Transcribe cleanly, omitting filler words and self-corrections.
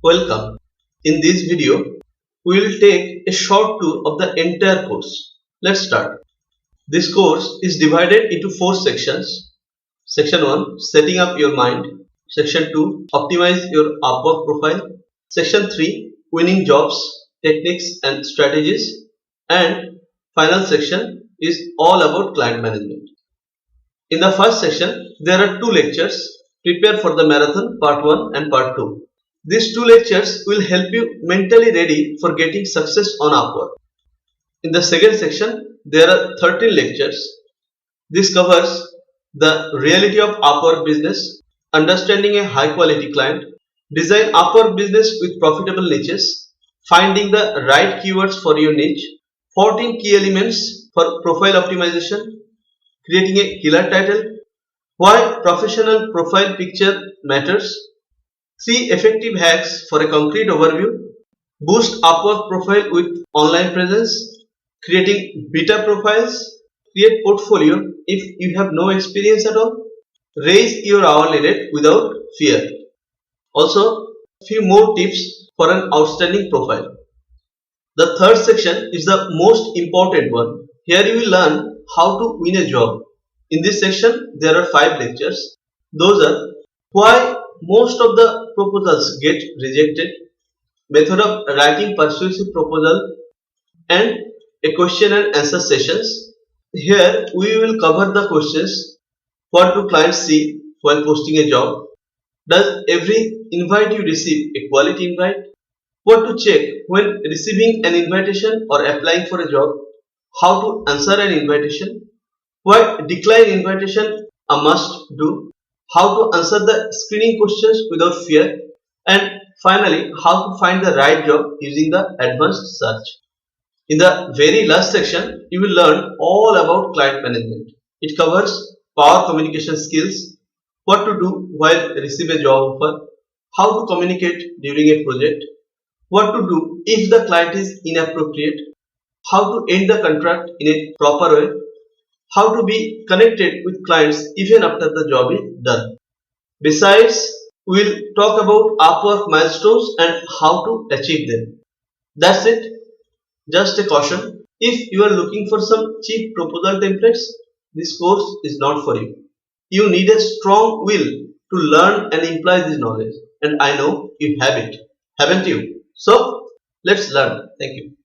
Welcome. In this video, we will take a short tour of the entire course. Let's start. This course is divided into 4 sections. Section 1, Setting up your mind. Section 2, Optimize your Upwork profile. Section 3, Winning jobs, techniques and strategies. And final section is all about client management. In the first section, there are 2 lectures. Prepare for the marathon part 1 and part 2. These 2 lectures will help you mentally ready for getting success on Upwork. In the second section, there are 13 lectures. This covers the reality of Upwork business, understanding a high quality client, design Upwork business with profitable niches, finding the right keywords for your niche, 14 key elements for profile optimization, creating a killer title, why professional profile picture matters, 3 effective hacks for a concrete overview, boost Upwork profile with online presence, creating beta profiles, create portfolio if you have no experience at all, raise your hourly rate without fear. Also, few more tips for an outstanding profile. The third section is the most important one. Here you will learn how to win a job. In this section, there are 5 lectures. Those are why most of the proposals get rejected, method of writing persuasive proposal, and a question and answer sessions. Here we will cover the questions. What do clients see while posting a job? Does every invite you receive a quality invite? What to check when receiving an invitation or applying for a job? How to answer an invitation? Why decline invitation a must do? How to answer the screening questions without fear, and finally how to find the right job using the advanced search. In the very last section, you will learn all about client management. It covers power communication skills, what to do while receive a job offer, how to communicate during a project, what to do if the client is inappropriate, how to end the contract in a proper way, how to be connected with clients even after the job is done. Besides, we will talk about Upwork milestones and how to achieve them. That's it. Just a caution. If you are looking for some cheap proposal templates, this course is not for you. You need a strong will to learn and imply this knowledge. And I know you have it, haven't you? So, let's learn. Thank you.